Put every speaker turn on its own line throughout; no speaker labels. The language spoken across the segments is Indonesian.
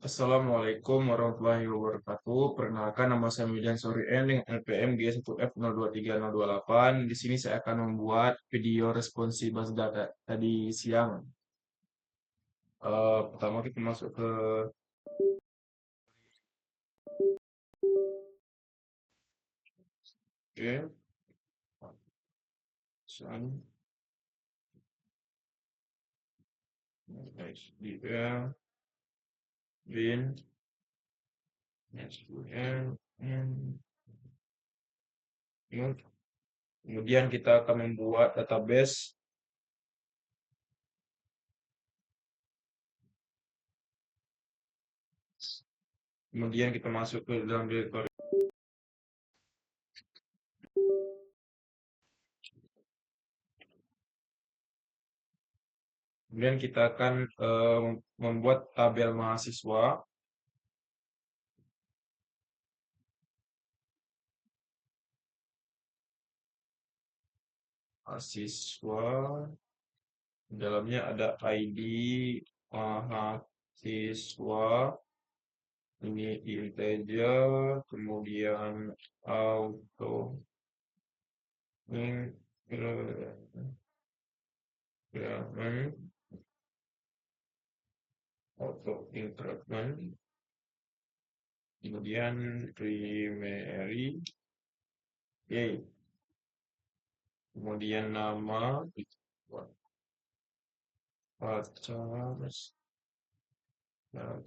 Assalamualaikum warahmatullahi wabarakatuh. Perkenalkan nama saya William Sorien dengan NPM G1F023028. Di sini saya akan membuat video responsi basis data tadi siang. Pertama kita masuk ke oke, Sun, SDL, Bin, SQL, kemudian kita akan membuat database. Kemudian kita masuk ke dalam directory. Kemudian kita akan membuat tabel mahasiswa. Mahasiswa, di dalamnya ada ID mahasiswa, ini integer, kemudian auto increment, auto increment, kemudian primary, oke. Kemudian nama, pacar, terus, nah,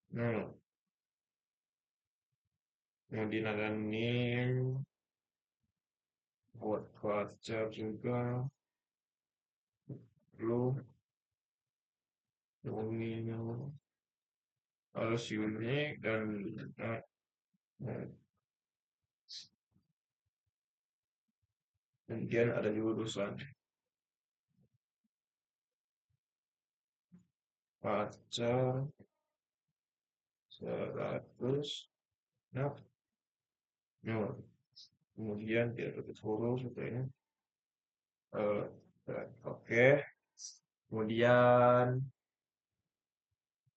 nah, kemudian ada name, buat pacar juga, lu, ini, harus unik dan uh, uh, kemudian ada jurusan pacar 100, nah, nah, kemudian tidak tutup huruf seperti ini. Eh, oke. Kemudian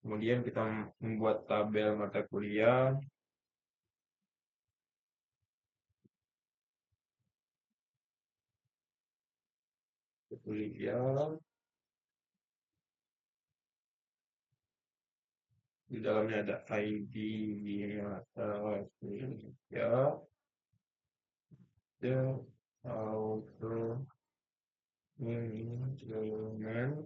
kemudian kita membuat tabel mata kuliah. Kuliah di dalamnya ada ID mata kuliah, ya, auto increment,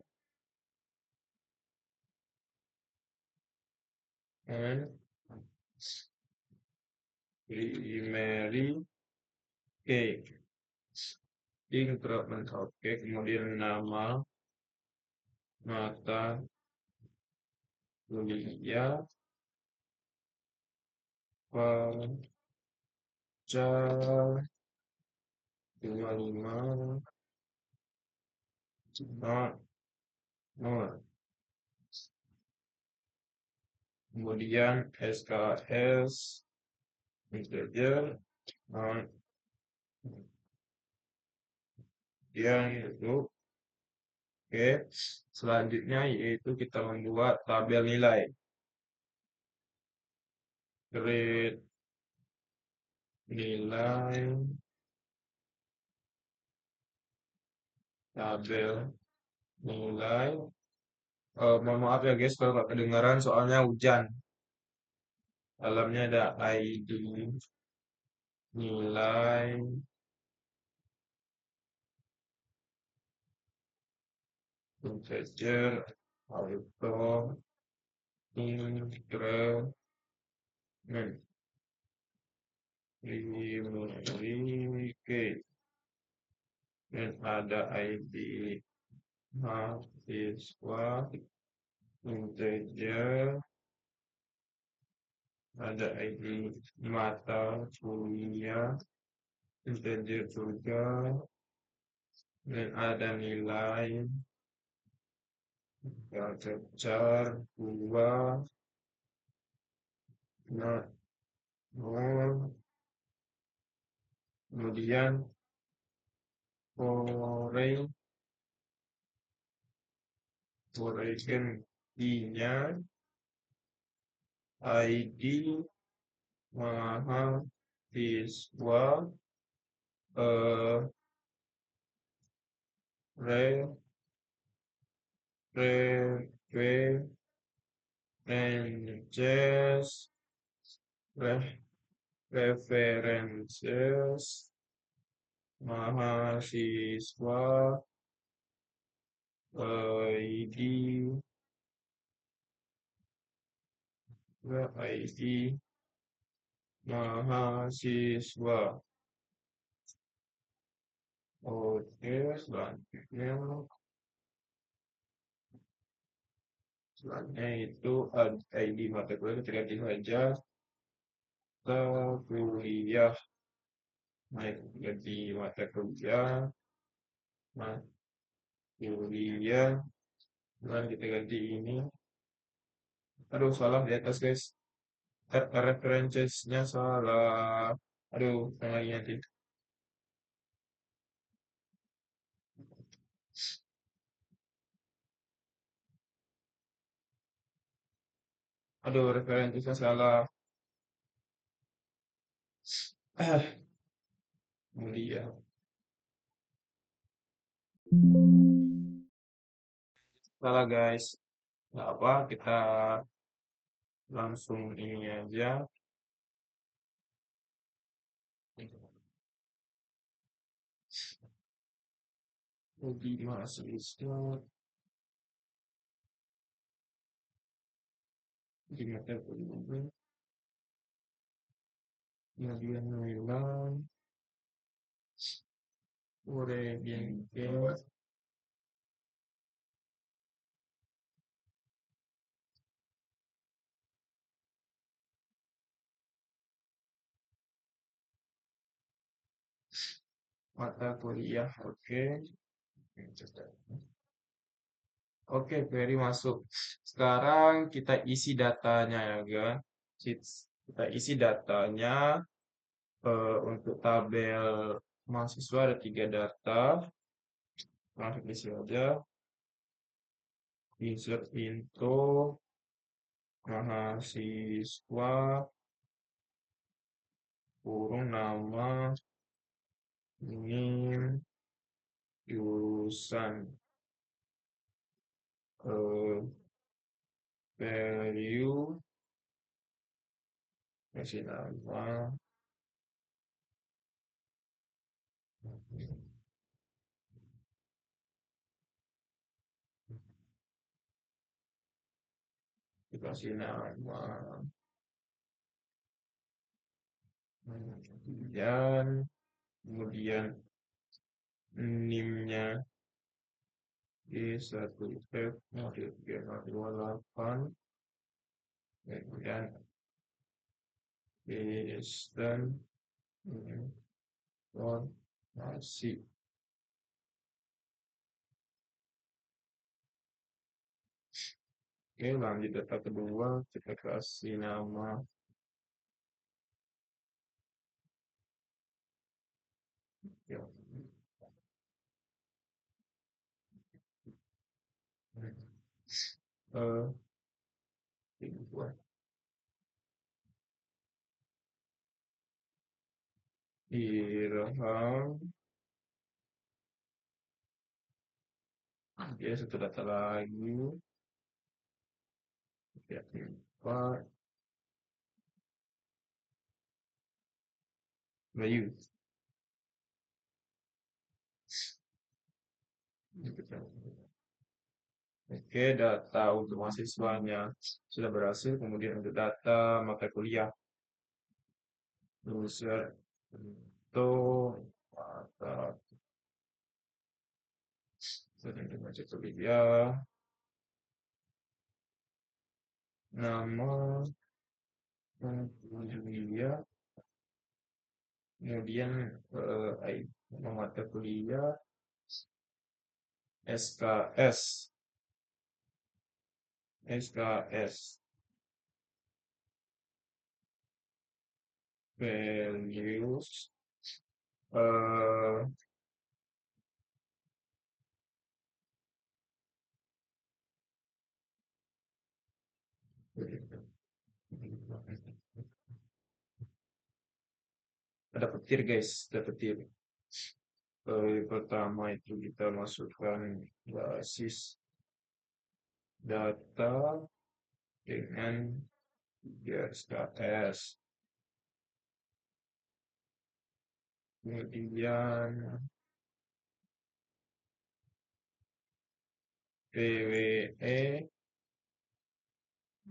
and primary, oke, increment, oke, kemudian nama mata kuliah pacar 55, nah, nah, kemudian SKS integer, nah, yang itu. Oke, selanjutnya yaitu kita membuat tabel nilai. Create nilai, tabel nilai. Mohon maaf ya guys kalau nggak kedengaran soalnya hujan. Dalamnya ada ID, nilai, integer, auto, increment, primary, oke. Dan ada ID mahasiswa, integer, ada ID mata kuliah, integer juga, dan ada nilai cacar dua, nah, nol, kemudian foreign, foreign I-nya ID mahasiswa eh, re, references re- references mahasiswa ID ID mahasiswa. Oke, selanjutnya itu ID mata kuliah ketika saja mata kuliah. Naik ganti mata kuliah, mata kuliah, dan kita ganti ini. Aduh, salah di atas guys. References-nya salah. Aduh, yang lagi nanti. Aduh, references-nya salah. Mulia. Salah guys. Nggak apa, kita langsung ini aja. Jadi mahasiswa di mata kuliah, kemudian nilai, bien, mata kuliah, oke. Oke, query masuk. Sekarang kita isi datanya ya, kan? Kita isi datanya untuk tabel mahasiswa ada 3 data. Langsung isi aja. Insert info mahasiswa kurung nama ini jurusan eh, value kasih nama dikasih nama kemudian NIM-nya D1F model 328 kemudian Kristen informasi. Oke, lanjut data kedua kita kasih nama ya, eh, kedua Irham. Oke, satu data lagi ya, 4 Bayu. Oke, data untuk mahasiswanya sudah berhasil. Kemudian untuk data mata kuliah, user untuk mata kuliah, nama kuliah, kemudian nama mata kuliah, SKS, SKS, values, eh, Ada petir guys, ada petir. Pertama itu kita masukkan basis data dengan 3 SKS. Kemudian PWE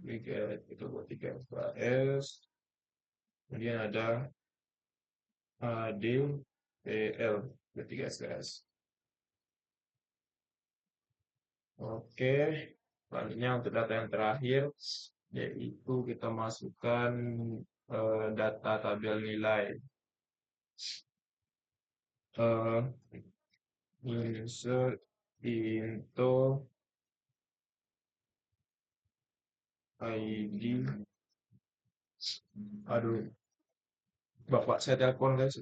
itu buat 3 SKS. Kemudian ada ADPL buat 3 SKS. Oke, selanjutnya untuk data yang terakhir yaitu kita masukkan data tabel nilai. Eh, Insert into ID. Aduh, bapak saya telepon guys.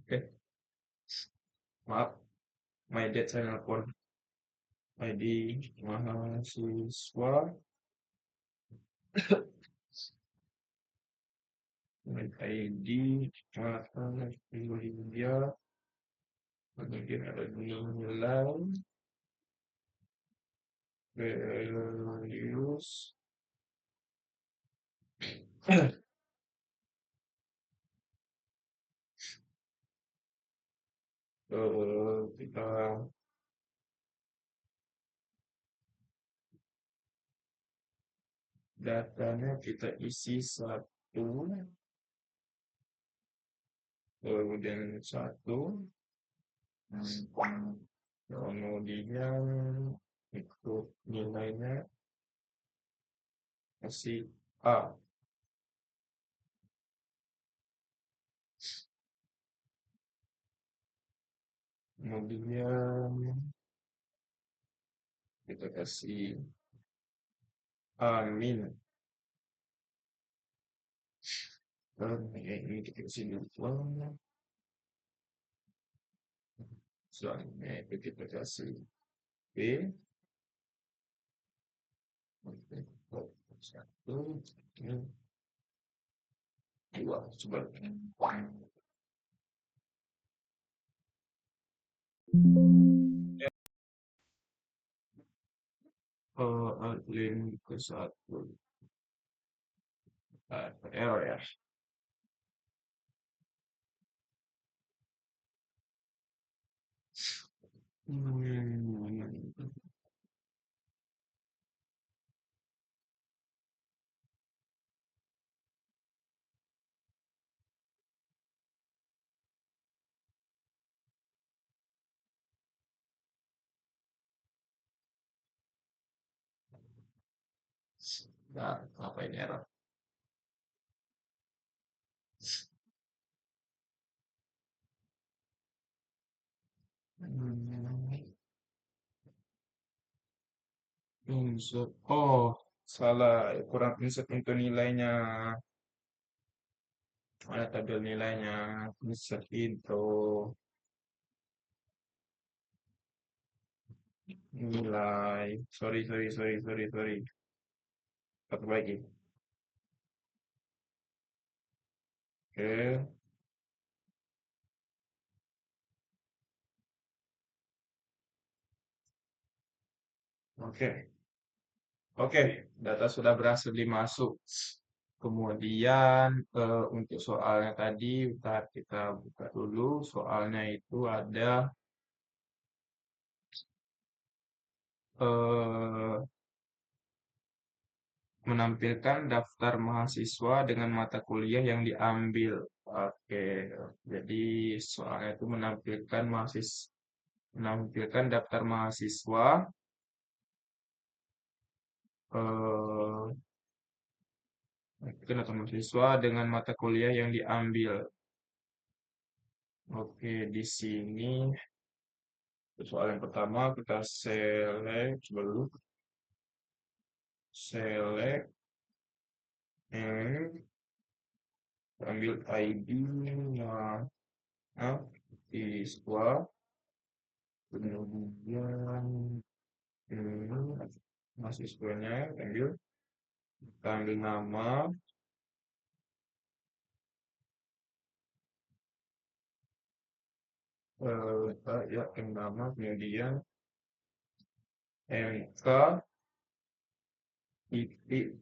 Oke, maaf, my dad saya telepon. ID mahasiswa, ID mahasiswa, kemudian ada nilai, values, kita datanya kita isi satu, kemudian satu, kemudian ikut nilainya kasih A, kemudian kita kasih A min. Ini kita kasih dulu. Soalnya itu kita kasih B. Satu, dua, coba. Link ke satu. Error ya. Nah, apa ini error? Insert. Oh, salah. Kurang insert untuk nilainya. Mana tabel nilainya? Insert itu nilai. Sorry. Satu lagi. Oke, oke. Oke, data sudah berhasil dimasuk. Kemudian untuk soalnya tadi, bentar kita buka dulu. Soalnya itu ada eh, menampilkan daftar mahasiswa dengan mata kuliah yang diambil. Oke, jadi soalnya itu menampilkan daftar mahasiswa eh, daftar mahasiswa dengan mata kuliah yang diambil. Oke, di sini soal yang pertama kita select and ambil ID mahasiswa, kemudian ini mahasiswanya ambil Kita ambil nama, ya nama, kemudian MK titik,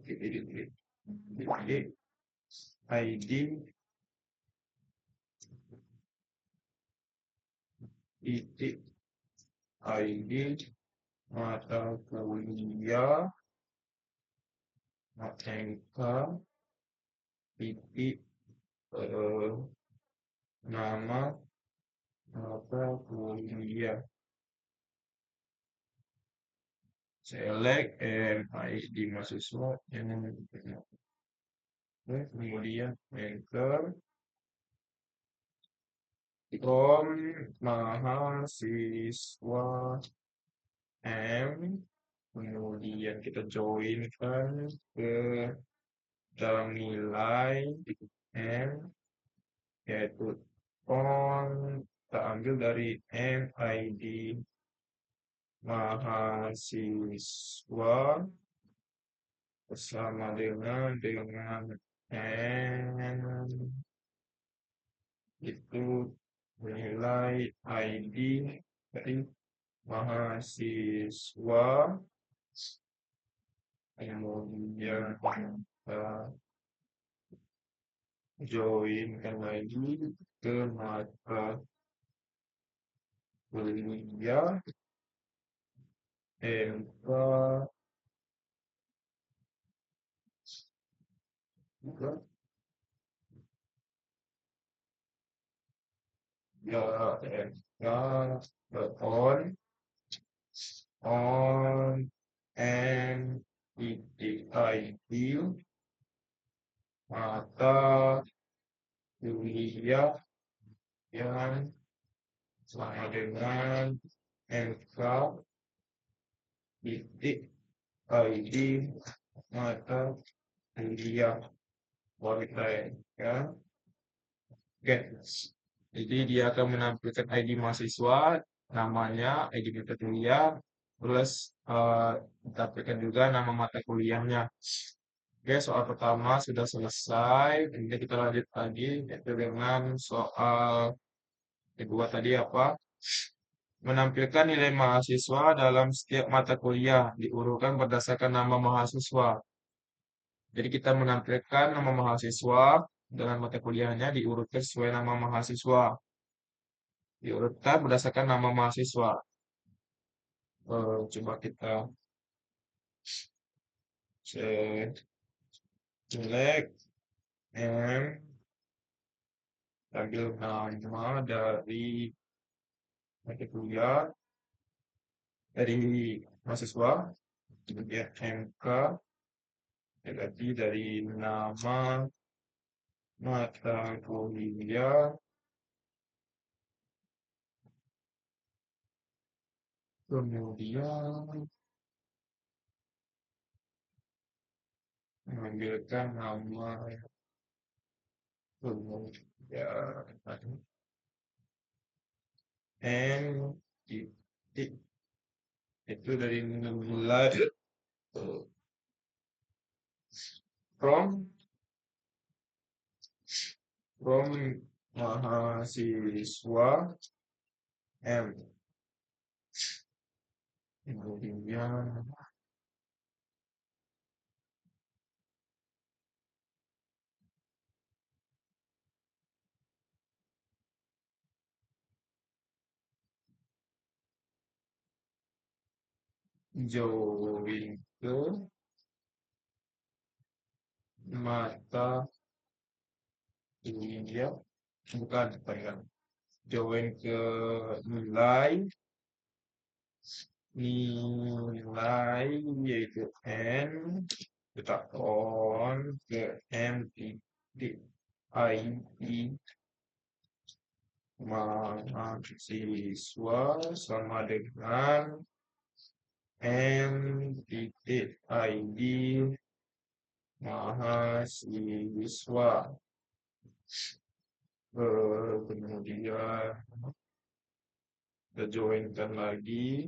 titik ID titik ID mata kuliah MK titik eh, nama mata kuliah. Select ID mahasiswa yang kemudian enter from mahasiswa M, kemudian kita joinkan ke dalam nilai M, yaitu kita ambil dari MID mahasiswa bersama dengan N itu nilai ID dari mahasiswa, kemudian kita joinkan lagi ke mata kuliah MK ya MK on on and titik ID mata kuliah yang sama dengan MK titik ID mata kuliah kualitas ya. Oke, jadi dia akan menampilkan ID mahasiswa, namanya, ID mata kuliah, plus ditampilkan juga nama mata kuliahnya. Oke, soal pertama sudah selesai. Kemudian kita lanjut lagi yaitu dengan soal kedua tadi apa? Menampilkan nilai mahasiswa dalam setiap mata kuliah diurutkan berdasarkan nama mahasiswa. Jadi kita menampilkan nama mahasiswa dengan mata kuliahnya diurutkan sesuai nama mahasiswa. Diurutkan berdasarkan nama mahasiswa. Coba kita select M, ambil nama dari mata kuliah dari mahasiswa, kemudian MK ganti dari nama mata kuliah, kemudian mengambilkan nama kemudian N titik itu dari nilai from mahasiswa M, kemudian join ke mata kuliah, bukan bukan, join ke nilai nilai yaitu N, kita on ke M titik ID mahasiswa sama dengan M titik ID mahasiswa. Kemudian kita joinkan lagi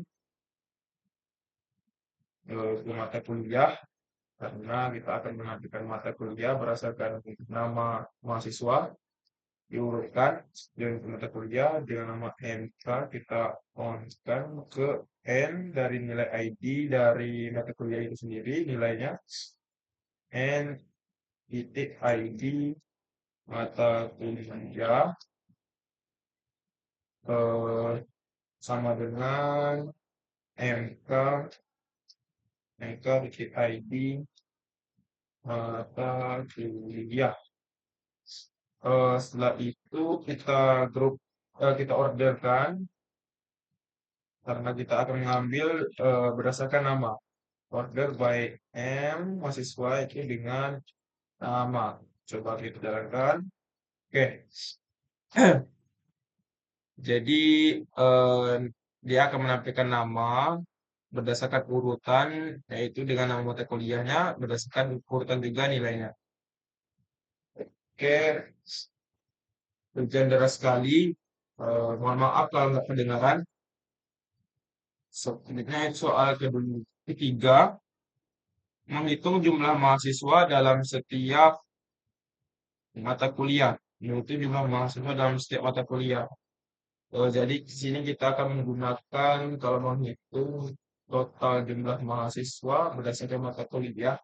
ke mata kuliah, karena kita akan menampilkan mata kuliah berdasarkan nama mahasiswa, diurutkan dengan mata kuliah dengan nama NK, kita on-kan ke N dari nilai ID dari mata kuliah itu sendiri, nilainya N titik ID mata kuliah eh, sama dengan MK titik ID mata kuliah. Setelah itu kita orderkan karena kita akan mengambil berdasarkan nama. Order by M mahasiswa itu dengan nama. Coba kita jalankan. Oke. Jadi eh, dia akan menampilkan nama berdasarkan urutan, yaitu dengan nama mata kuliahnya berdasarkan urutan juga nilainya. Oke, hujan deras sekali. Mohon maaf kalau nggak kedengaran. Selanjutnya soal ketiga, menghitung jumlah mahasiswa dalam setiap mata kuliah. Yaitu jumlah mahasiswa dalam setiap mata kuliah. Jadi di sini kita akan menggunakan kalau menghitung total jumlah mahasiswa berdasarkan mata kuliah.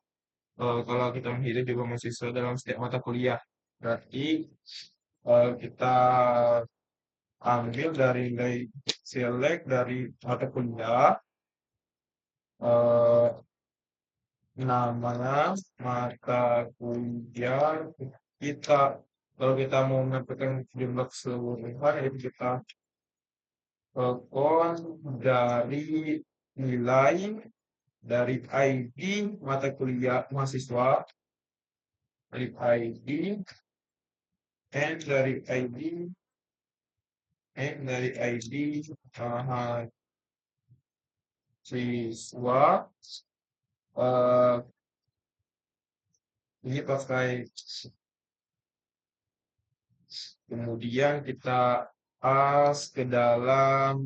Kalau kita menghitung jumlah mahasiswa dalam setiap mata kuliah, berarti kita ambil dari nilai select dari mata kuliah, eh, namanya mata kuliah kita. Kalau kita mau menentukan jumlah keseluruhan, itu kita kon dari nilai dari ID mata kuliah mahasiswa, dari ID N dari ID N dari ID mahasiswa, eh, ini pakai kemudian kita pas ke dalam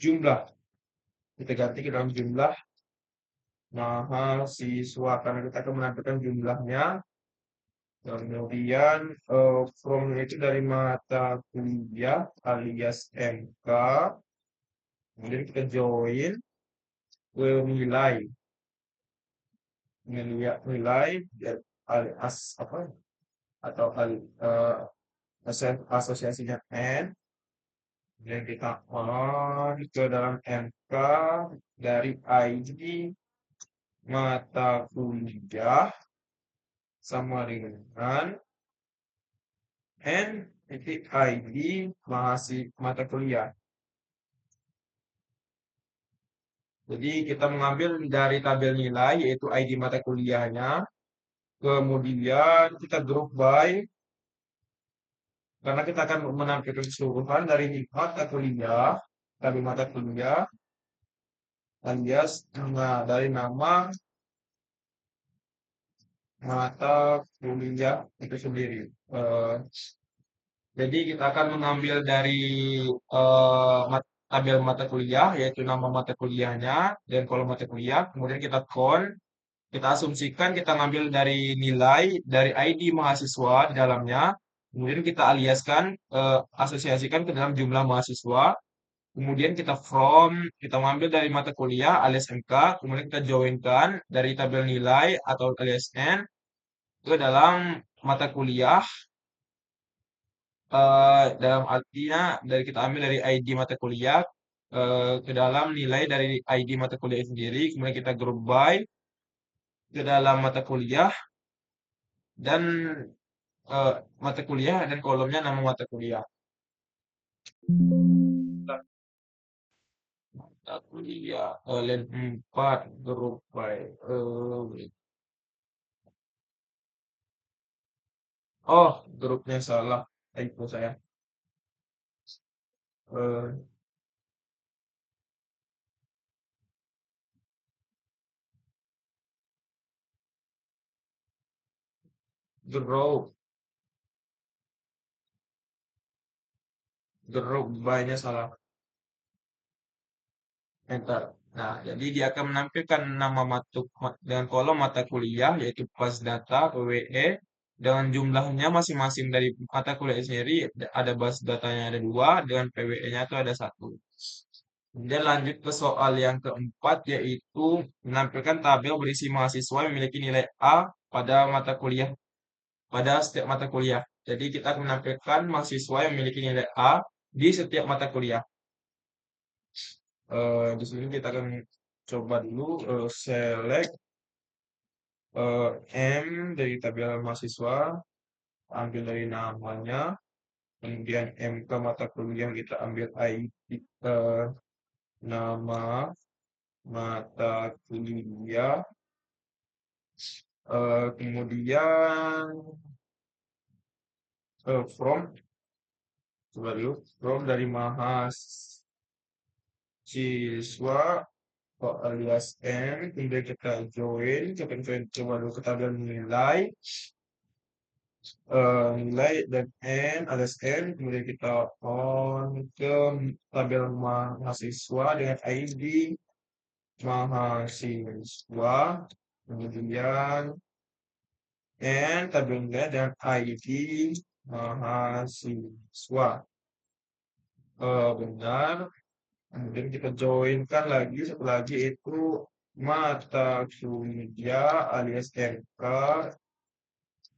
jumlah, kita ganti ke dalam jumlah mahasiswa karena kita akan menampilkan jumlahnya. Kemudian from itu dari mata kuliah alias MK, kemudian kita join ke nilai nilai alias apa atau asosiasinya N, kemudian kita on ke dalam MK dari ID mata kuliah sama dengan N titik ID mata kuliah. Jadi kita mengambil dari tabel nilai yaitu ID mata kuliahnya, kemudian kita group by karena kita akan menampilkan keseluruhan dari mata kuliah alias dari nama mata kuliah itu sendiri. Eh, jadi kita akan mengambil dari tabel mata kuliah, yaitu nama mata kuliahnya dan kolom mata kuliah. Kemudian kita asumsikan kita ngambil dari nilai dari ID mahasiswa di dalamnya. Kemudian kita aliaskan, asosiasikan ke dalam jumlah mahasiswa. Kemudian kita mengambil dari mata kuliah alias MK, kemudian kita joinkan dari tabel nilai atau alias N ke dalam mata kuliah, dalam artinya dari kita ambil dari ID mata kuliah ke dalam nilai dari ID mata kuliah sendiri, kemudian kita group by ke dalam mata kuliah dan mata kuliah dan kolomnya nama mata kuliah. Mata kuliah len 4 group by oh grupnya salah, typo saya. Eh, Group by-nya salah. Enter. Nah, jadi dia akan menampilkan nama dengan kolom mata kuliah yaitu pas data PWE dengan jumlahnya masing-masing dari mata kuliah sendiri ada bas datanya ada dua dengan PWE-nya itu ada satu. Kemudian lanjut ke soal yang keempat yaitu menampilkan tabel berisi mahasiswa yang memiliki nilai A pada mata kuliah pada setiap mata kuliah. Jadi kita akan menampilkan mahasiswa yang memiliki nilai A di setiap mata kuliah. Di sini kita akan coba dulu select M dari tabel mahasiswa, ambil dari namanya, kemudian M ke mata kuliah kita ambil ID nama mata kuliah, kemudian from coba dulu from dari mahasiswa alias N, kemudian kita join coba dulu ke tabel nilai, nilai dan N alias N, kemudian kita on ke tabel mahasiswa dengan ID mahasiswa, kemudian N tabel nilai dan ID mahasiswa. Benar. Kemudian kita joinkan lagi satu lagi itu mata kuliah alias MK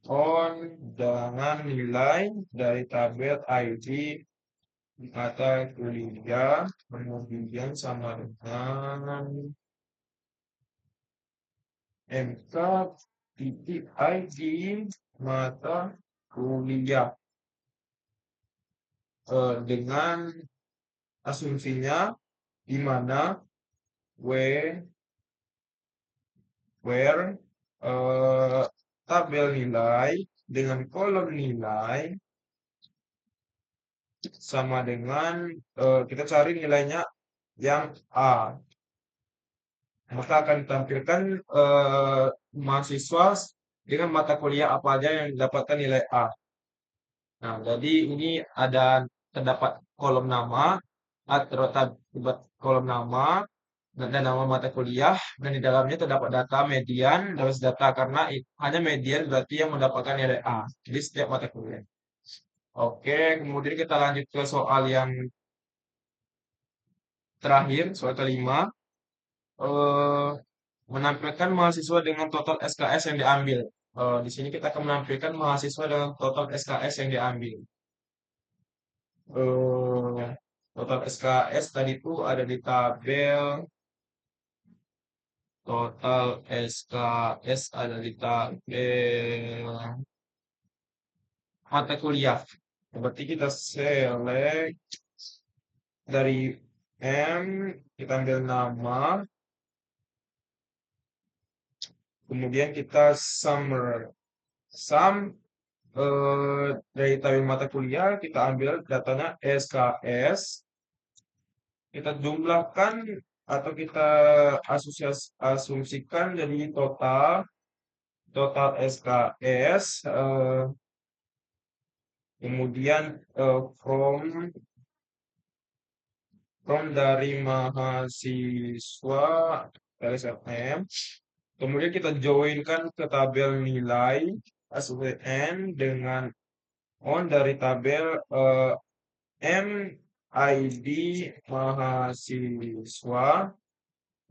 on dengan nilai dari tabel ID mata kuliah kemudian sama dengan MK titik ID mata kuliah dengan asumsinya di mana where tabel nilai dengan kolom nilai sama dengan kita cari nilainya yang A. Maka akan ditampilkan mahasiswa dengan mata kuliah apa aja yang mendapatkan nilai A. Nah, jadi ini terdapat kolom nama, terdapat kolom nama dan nama mata kuliah dan di dalamnya terdapat data median dan data karena hanya median berarti yang mendapatkan nilai A di setiap mata kuliah. Oke, kemudian kita lanjut ke soal yang terakhir, soal kelima. eh, Menampilkan mahasiswa dengan total SKS yang diambil. Di sini kita akan menampilkan mahasiswa dengan total SKS yang diambil. eh Total SKS tadi itu ada di tabel total SKS ada di tabel mata kuliah. Berarti kita select dari M, kita ambil nama, kemudian kita sum dari tabel mata kuliah kita ambil datanya SKS, kita jumlahkan atau kita asumsikan jadi total SKS, kemudian from dari mahasiswa LSM, kemudian kita joinkan ke tabel nilai SUN dengan on dari tabel M ID mahasiswa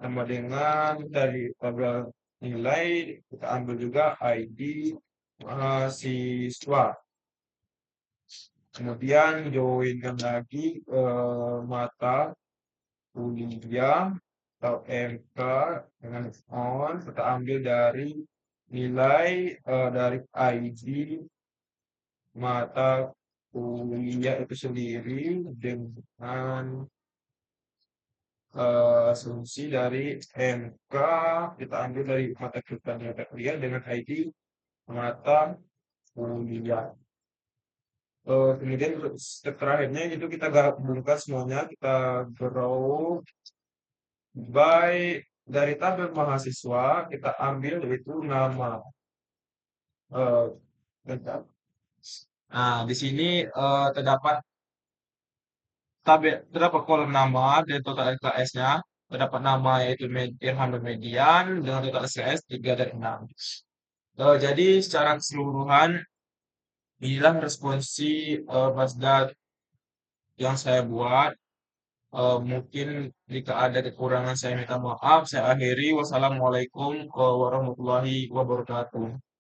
sama dengan dari tabel nilai kita ambil juga ID mahasiswa. Kemudian joinkan lagi mata kuliah atau MK dengan on kita ambil dari nilai dari ID mata kuliah itu sendiri dengan asumsi dari MK kita ambil dari mata kuliah dengan ID mata kuliah. Kemudian step terakhirnya itu kita gabungkan semuanya, kita grow by dari tabel mahasiswa kita ambil yaitu nama. Bentar. Nah, di sini terdapat terdapat kolom nama dan total SKS-nya. terdapat nama yaitu Irham Median dengan total SKS 3 dari 6. Jadi secara keseluruhan inilah responsi Mazda yang saya buat. Mungkin jika ada kekurangan saya minta maaf. Saya akhiri. Wassalamualaikum warahmatullahi wabarakatuh.